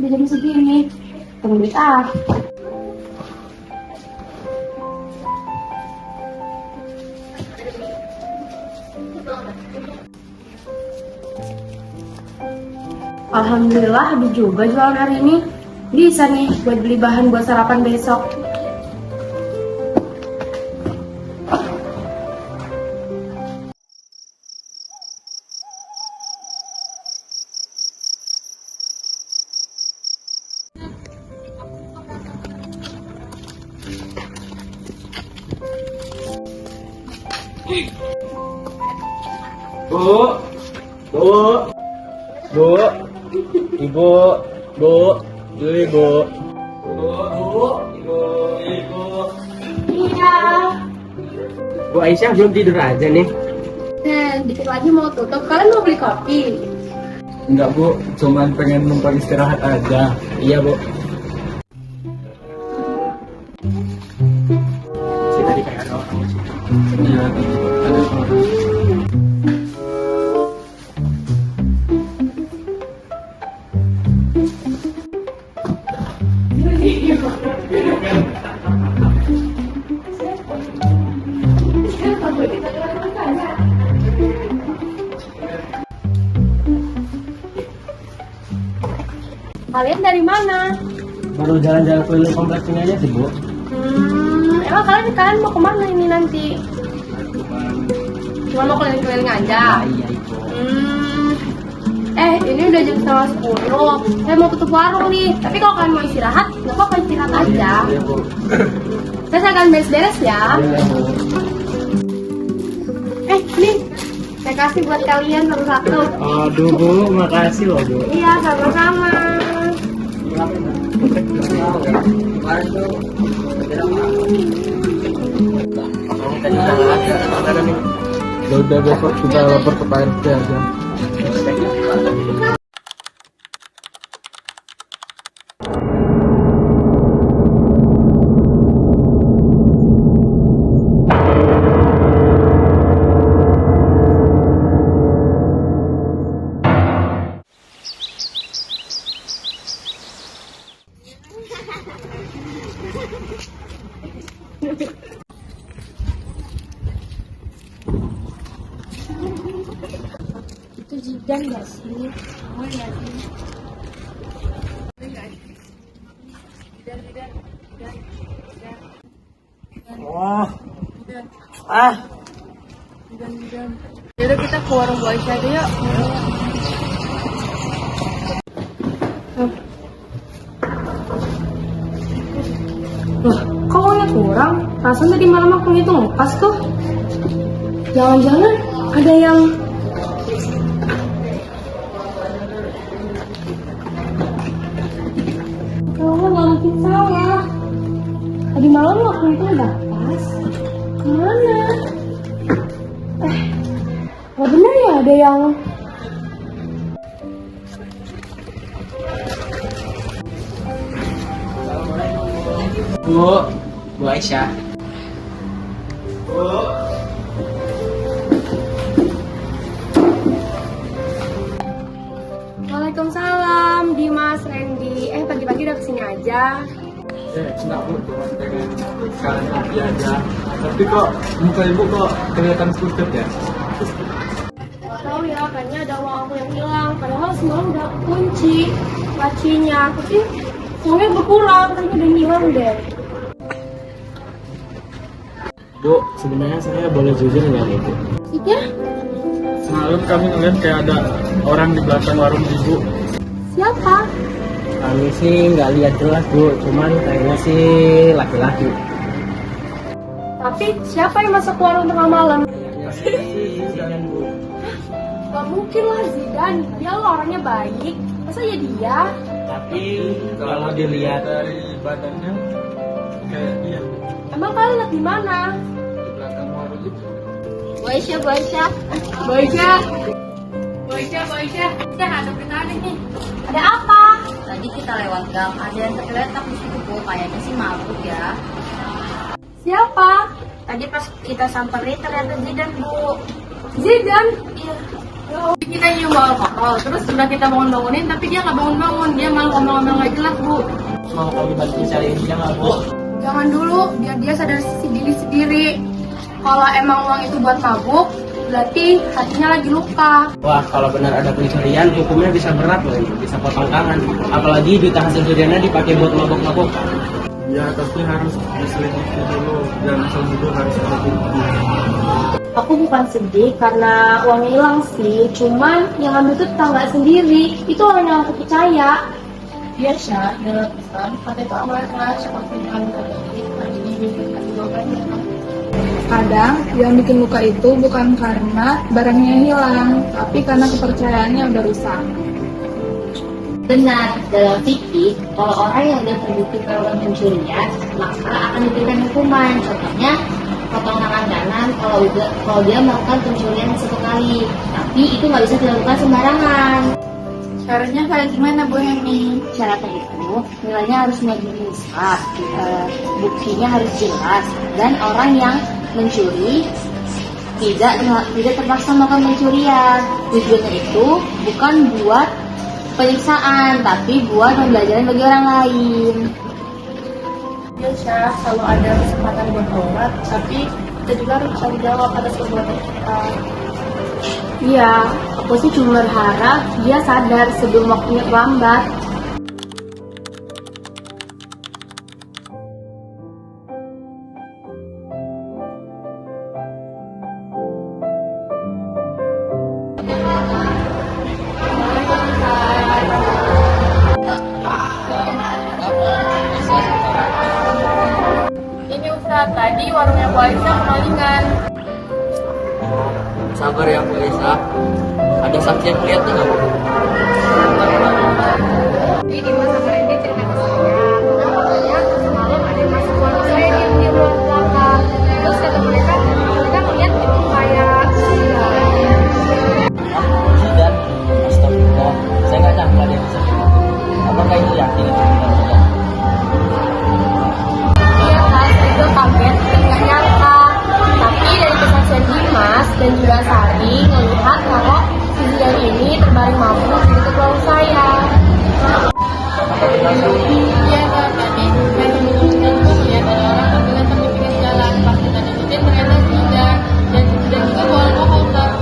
udah jam segini. Tunggu duit ah. Alhamdulillah habis juga jualan hari ini. Bisa nih buat beli bahan buat sarapan besok. Bu, bu, bu, ibu, bu, beli bu, ibu. Iya. Bu Aisyah belum tidur aja nih? Dikit lagi mau tutup. Kalian mau beli kopi? Enggak bu, cuman pengen numpang istirahat aja. Iya bu. Si tadi kayak ada orang. Iya, ada orang. Kalian dari mana? Baru jalan-jalan keliling kompleks ini aja sih bu. Emang kalian mau kemana ini nanti? Cuma mau keliling-keliling aja. Iya ibu. Ini udah jam 9:30. Saya mau tutup warung nih. Tapi kalau kalian mau istirahat, nggak apa-apa istirahat aja. Iya bu. Saya akan beres-beres ya. Iya bu. Nih, saya kasih buat kalian satu-satu. Aduh bu, makasih loh bu. Iya, sama-sama. Ya udah besok kita lapor ke Pak RT aja. Itu Zidan nggak sih? Oh iya sih. Oh, Yaudah kita ke warung Bu Aisyah aja yuk. Loh, kok uangnya kurang? Rasanya tadi malam aku ngitung pas tuh. Jangan-jangan ada yang... Kalau nggak mungkin salah. Tadi malam aku ngitung udah pas. Kemana? Nggak bener ya ada yang... Bu Aisyah. Bu. Waalaikumsalam, Dimas, Randy. Pagi-pagi udah kesini aja. Enggak bu, cuma pengen sekalian kopi aja. Tapi kok muka ibu kok kelihatan pucat ya? Gak tau ya, kayaknya ada uang aku yang hilang. Padahal semalam udah kunci lacinya. Tapi uangnya berkurang, kayaknya udah hilang deh. Bu, sebenarnya saya boleh jujur nggak nih bu? Iya? Semalam kami ngeliat kayak ada orang di belakang warung ibu. Siapa? Kami sih nggak lihat jelas bu, cuman kayaknya sih laki-laki. Tapi siapa yang masuk ke warung tengah malam? Jangan bu. Gak mungkin lah Zidan, dia lo orangnya baik. Masa ya dia? Tapi kalau dilihat dari badannya kayak dia Emang kalian lihat di mana? di belakang warung itu. Bu Aisyah. Ya, ada berita nih. Ada apa? Tadi kita lewat gang, ada yang tergeletak di situ bu, kayaknya sih mabuk ya. Siapa? Tadi pas kita samperin ternyata Zidan bu. Zidan? Iya. Kita nyium bau alkohol, terus sudah kita bangunin, tapi dia nggak bangun, dia malah ngomel-ngomel nggak jelas, Bu. Mau kami bantu cari dia nggak, Bu? Jangan dulu, biar dia sadar diri sendiri. Kalau emang uang itu buat mabuk, berarti hatinya lagi luka. Wah, kalau benar ada pencurian, hukumnya bisa berat loh, bisa potong tangan. Apalagi duit hasil curiannya dipakai buat mabok-mabok. Ya, tapi harus diselidiki dulu dan asal dulu harus ada bukti. Aku bukan sedih karena uangnya hilang sih, cuman yang ambil itu tetangga sendiri. Itu orang yang aku percaya. Iya, Syah, dalam pesan, kata itu amanah seperti yang tadi, Kadang yang bikin luka itu bukan karena barangnya hilang, tapi karena kepercayaannya udah rusak. Benar, dalam fikih, kalau orang yang sudah terbukti melakukan pencurian, maka akan diberikan hukuman. Contohnya, potong tangan kanan kalau dia melakukan pencurian satu kali. Tapi itu nggak bisa dilakukan sembarangan. Caranya kayak gimana Bu Heni? Syaratnya itu, nilainya harus nisab, buktinya harus jelas, dan orang yang mencuri tidak terpaksa melakukan pencurian. Tujuannya itu bukan buat penyiksaan, tapi buat pembelajaran bagi orang lain. Ya, Syah, selalu ada kesempatan buat tobat, tapi kita juga harus tanggung jawab atas perbuatan kita. Iya, aku sih cuma berharap dia sadar sebelum waktunya terlambat. Ini Ustaz, tadi warungnya Bu Aisyah kemalingan. Sabar ya, Bu Aisyah. Ada saksi yang lihat nggak, Bu? Ini Mas Sabar ini cerita ke saya. Katanya semalam ada yang masuk warung saya di ruang belakang. Terus kata mereka ngeliat itu kayak Dan astagfirullah, saya nggak nyangka dia bisa bilang. Apakah itu yakin itu benar-benar? iya kan, saya juga kaget dan nggak nyangka. Tapi dari kesaksian Dimas dan juga Sari melihat kalau kejadian ini terbaring mabuk di dekat warung saya. Iya, Kak, tadi saya menyebutkan juga melihat ada orang tergeletak di pinggir jalan. Pas kita deketin ternyata tidak, dan juga bawa alkohol, Kak.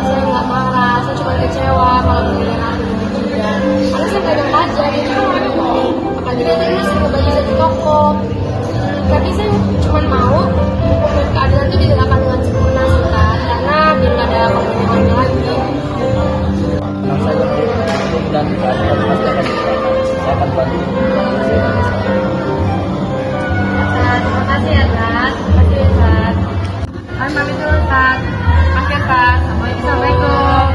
Saya nggak marah, saya cuma kecewa kalau kemudian aku demikian. Karena saya nggak nyangka aja dia itu orangnya bohong. Apalagi dia tadi masih berbagi satu toko. Tapi saya cuma mau hukum dan keadilan itu ditegakkan dengan sempurna sih, Kak. Karena biar nggak ada kepentingannya lagi. Tenang saja, Bu. Dan keadilan pasti akan ditegakkan. Saya akan bantu. Terima kasih ya, Kak. Terima kasih ya, Kak. Kami pamit dulu, Kak. Oke, Kak. Assalamualaikum.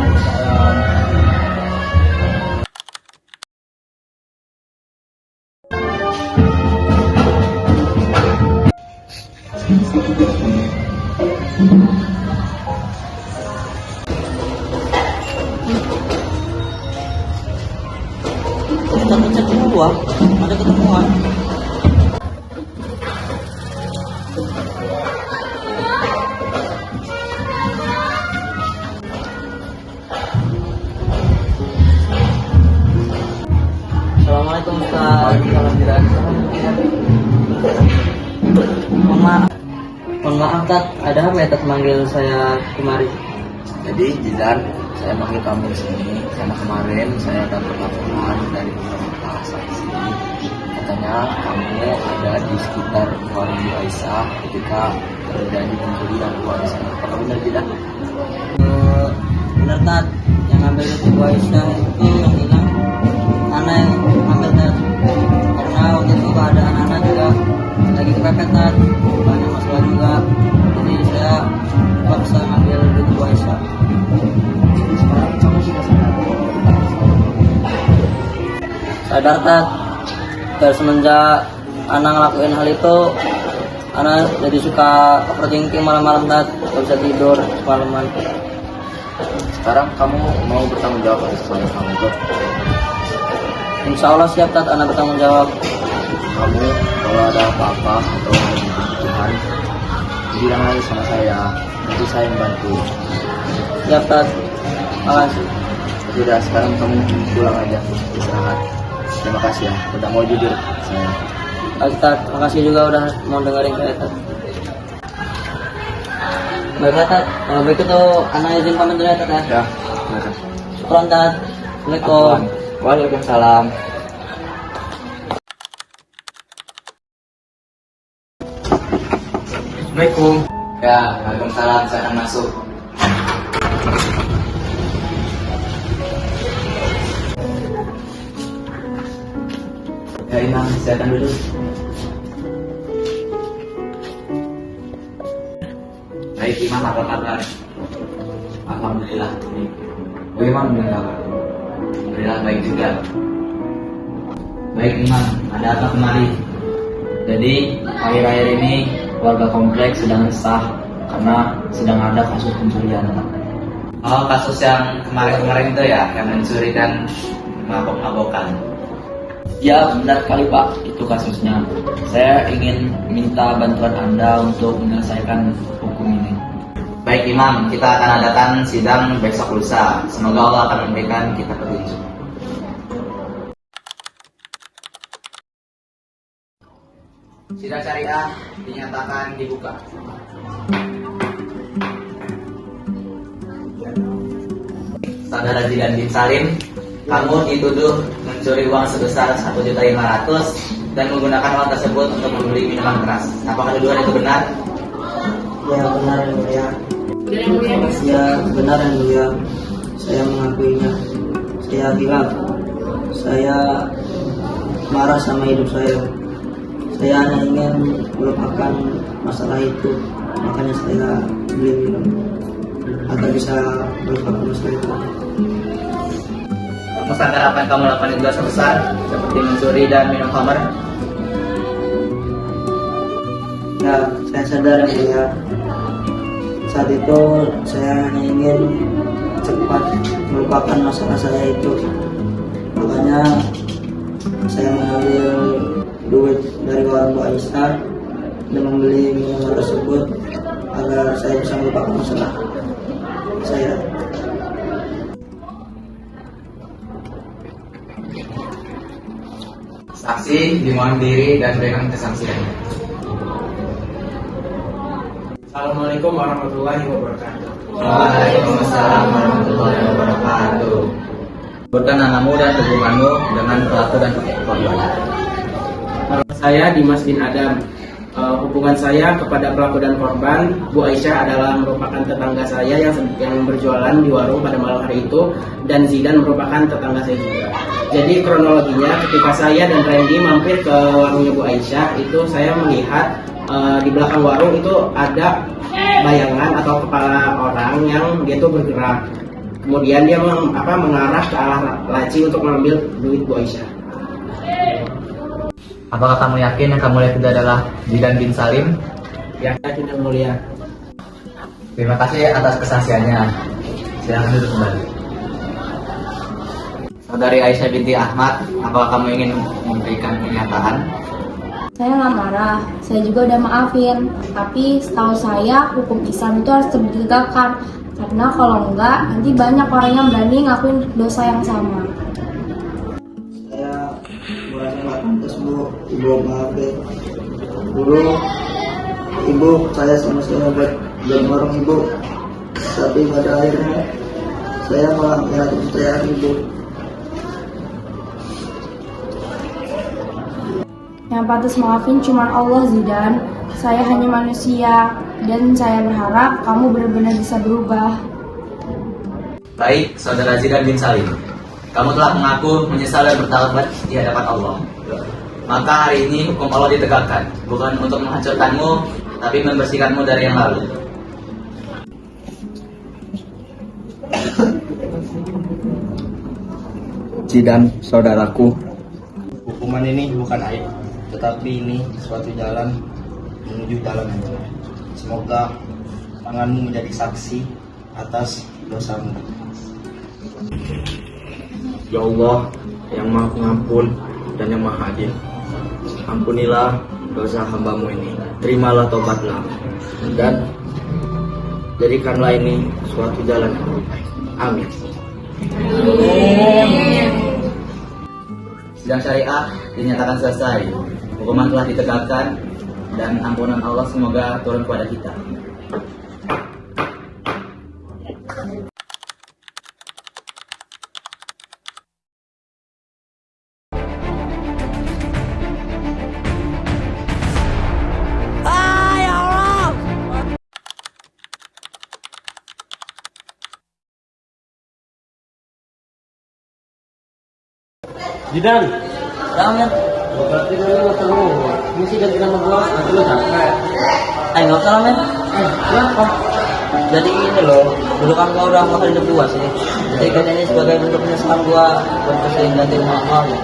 Kita cek dulu, ada ketemuan. Assalamualaikum Ustaz. Mohon maaf Tat, ada apa ya Tat manggil saya kemari? Jadi Jidan, saya panggil kamu di sini karena kemarin saya dapat laporan dari beberapa saksi. Katanya kamu ada di sekitar warung Bu Aisyah ketika terjadi pencurian uang di sana. Apakah benar Jidan? Benar Tat, yang ambil itu Bu Aisyah itu yang hilang Ana yang ambil Tat. Karena waktu itu keadaan Ana juga lagi kepepet Tat, banyak masalah juga. Jadi saya paksa ngambil duit Bu Aisyah. Sekarang kamu sudah sadar. Sadar Tat, dari semenjak Ana ngelakuin hal itu, Ana jadi suka overthinking malam-malam Tat, gak bisa tidur semalaman. Sekarang kamu mau bertanggung jawab atas kesalahan kamu itu? Insya Allah siap Tat, Ana bertanggung jawab. Kamu kalau ada apa-apa atau kebutuhan bilang lagi sama saya, nanti saya membantu. Siap, Tat. Makasih. Sudah, sekarang kamu pulang aja, istirahat. Terima kasih ya, udah mau jujur saya. Tat, makasih juga udah mau dengerin saya, Tat. Baiklah, Tat. Kalau begitu anak izin pamit dulu ya, Tat ya. Ya, silakan. Syukron, Tat. Assalamualaikum. Waalaikumsalam. Assalamualaikum. Ya, waalaikumsalam. Saya akan masuk. Ya, Imam, silakan duduk. Baik, Imam, apa kabar? Alhamdulillah. Bagaimana dengan kabar? Alhamdulillah baik juga. Baik, Imam, ada apa kemari? Jadi, akhir-akhir ini warga kompleks sedang resah karena sedang ada kasus pencurian. Oh, kasus yang kemarin-kemarin itu ya, yang mencuri dan mabok-mabokan. Ya, benar sekali, Pak. Itu kasusnya. Saya ingin minta bantuan Anda untuk menyelesaikan hukum ini. Baik, Imam, kita akan adakan sidang besok lusa. Semoga Allah akan memberikan kita petunjuk. Sidang syariah dinyatakan dibuka. Saudara Zidan bin Salim, kamu dituduh mencuri uang sebesar 1.500.000 dan menggunakan uang tersebut untuk membeli minuman keras. Apakah tuduhan itu benar? Ya, benar yang mulia. Ya, benar yang mulia. Saya mengakuinya. Saya hilaf. Saya marah sama hidup saya. Saya hanya ingin melupakan masalah itu. Makanya saya beli minum agar bisa melupakan masalah itu. Kamu sadar apa yang kamu lakukan itu dosa besar, seperti mencuri dan minum khamr? Ya, saya sadar yang mulia. Saat itu saya hanya ingin cepat melupakan masalah saya itu. Makanya saya mengambil duit dari warung Bu Aisyah dan membeli minuman tersebut agar saya bisa melupakan masalah saya. Saksi dimohon diri dan berikan kesaksian. Assalamualaikum warahmatullahi wabarakatuh. Waalaikumsalam warahmatullahi wabarakatuh. Sebutkan namamu dan hubunganmu dengan pelaku dan korban. Saya Dimas bin Adam. Hubungan saya kepada pelaku dan korban, Bu Aisyah adalah merupakan tetangga saya yang berjualan di warung pada malam hari itu, dan Zidan merupakan tetangga saya juga. Jadi kronologinya, ketika saya dan Randy mampir ke warungnya Bu Aisyah, itu saya melihat di belakang warung itu ada bayangan atau kepala orang yang dia tuh bergerak. Kemudian dia mengarah ke arah laci untuk mengambil duit Bu Aisyah. Apakah kamu yakin yang kamu lihat itu adalah Zidan bin Salim? Ya, yakin yang mulia. Terima kasih atas kesaksiannya. Silakan duduk kembali. Saudari Aisyah binti Ahmad, apakah kamu ingin memberikan pernyataan? Saya nggak marah, saya juga udah maafin. Tapi setahu saya hukum Islam itu harus ditegakkan. Karena kalau enggak, nanti banyak orang yang berani ngakuin dosa yang sama. Saya merasa nggak pantas, Bu. Ibu maafin. Dulu ibu saya sama saya buat warung ibu, tapi pada akhirnya saya malah menyalahkan kepercayaan ibu. Yang pantas maafin cuma Allah, Zidan. Saya hanya manusia, dan saya berharap kamu benar-benar bisa berubah. Baik, saudara Zidan bin Salim. Kamu telah mengaku menyesal dan bertaubat di hadapan Allah. Maka hari ini hukum Allah ditegakkan, bukan untuk menghancurkanmu, tapi membersihkanmu dari yang lalu. Zidan, saudaraku, hukuman ini bukan aib, tetapi ini suatu jalan menuju jalan yang benar. Semoga tanganmu menjadi saksi atas dosamu. Ya Allah, yang Maha Pengampun dan yang Maha Adil, ampunilah dosa hambamu ini. Terimalah tobatlah dan jadikanlah ini suatu jalan yang lebih baik. Amin. Sidang syariah dinyatakan selesai. Hukuman telah ditegakkan dan ampunan Allah semoga turun kepada kita. Jidan, Ramen, berarti kan lu ketemu. Ini sih ganti nama gua, nanti lu capek. nggak usah Ramen. Kenapa? Jadi ini loh, dulu kan gua udah makan hidup gua sih. Jadi kan ini sebagai bentuk penyesalan gua untuk sering ganti nama lu.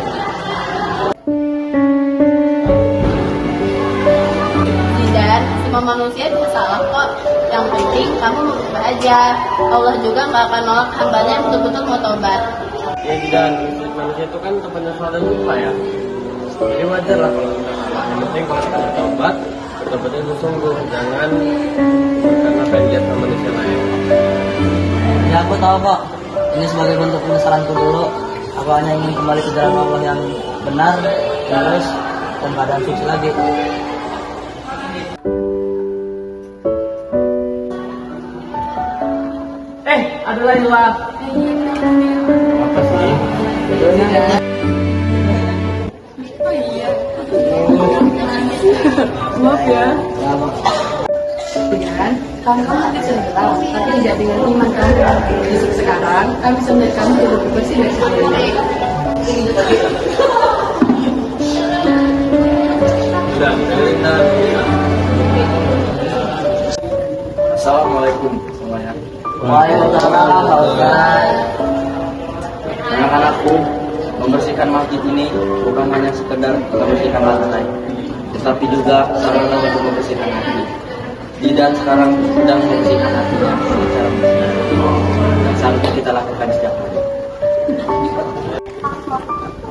Dan semua manusia bisa salah kok. Yang penting kamu berubah aja. Allah juga nggak akan nolak hambanya yang betul-betul mau tobat. Ya Jidan, manusia itu kan penyesalan lupa ya. Jadi wajar lah kalau kita salah. Yang penting kalau kita bertobat, bertobatnya sungguh, jangan karena pengen lihat sama manusia lain. Ya aku tahu kok, ini sebagai bentuk penyesalanku dulu. Aku hanya ingin kembali ke jalan Allah yang benar, terus dan keadaan suci lagi. Ada lain lah. Apa sih? Maaf ya. Dengan kamu kan nanti sebentar, tapi tidak dengan iman kamu. Justru sekarang kami bisa melihat kamu jadi bersih dari sebelumnya. Assalamualaikum semuanya. Waalaikumsalam, Pak Ustaz. Anak-anakku, membersihkan masjid ini bukan hanya sekedar membersihkan lantai, tetapi juga sarana untuk membersihkan hati. Jidan sekarang sedang membersihkan hatinya dengan cara membersihkan hati, dan seharusnya kita lakukan setiap hari.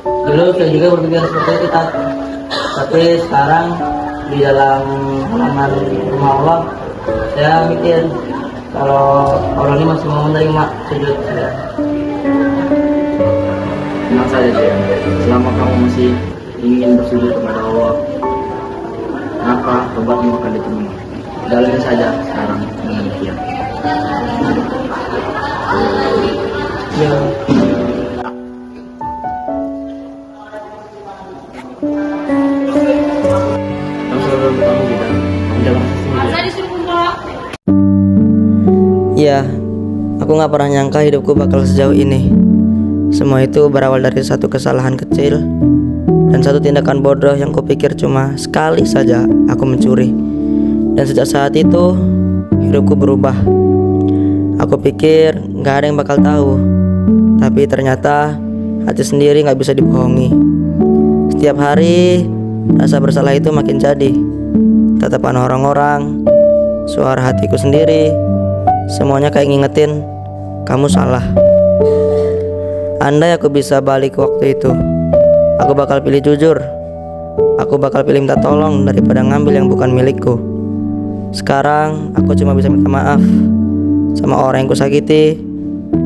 Dulu saya juga berpikir seperti itu, Tat. Tapi sekarang di dalam halaman rumah Allah, saya mikir kalau Allah ini masih mau menerima sujud saya. Tenang saja Jaya, selama kamu masih ingin bersujud kepada Allah, maka tobatmu akan diterima. Dalami saja sekarang dengan demikian. Ya. Kamu selalu kamu kita, kamu jangan sesungguhnya. Masa disuruh kumpul? Ya, aku gak pernah nyangka hidupku bakal sejauh ini. Semua itu berawal dari satu kesalahan kecil dan satu tindakan bodoh yang kupikir cuma sekali saja aku mencuri. Dan sejak saat itu, hidupku berubah. Aku pikir gak ada yang bakal tahu, tapi ternyata hati sendiri gak bisa dibohongi. Setiap hari, rasa bersalah itu makin jadi. Tatapan orang-orang, suara hatiku sendiri, semuanya kayak ngingetin, kamu salah. Andai aku bisa balik ke waktu itu, aku bakal pilih jujur. Aku bakal pilih minta tolong daripada ngambil yang bukan milikku. Sekarang aku cuma bisa minta maaf sama orang yang kusakiti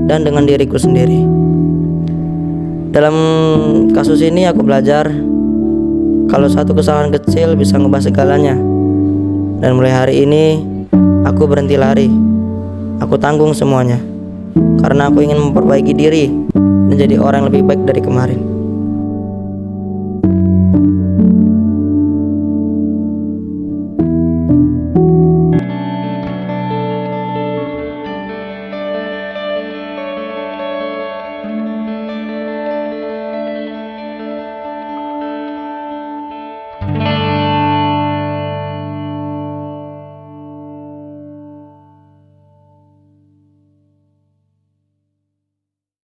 dan dengan diriku sendiri. Dalam kasus ini aku belajar kalau satu kesalahan kecil bisa ngubah segalanya. Dan mulai hari ini aku berhenti lari. Aku tanggung semuanya karena aku ingin memperbaiki diri dan jadi orang yang lebih baik dari kemarin.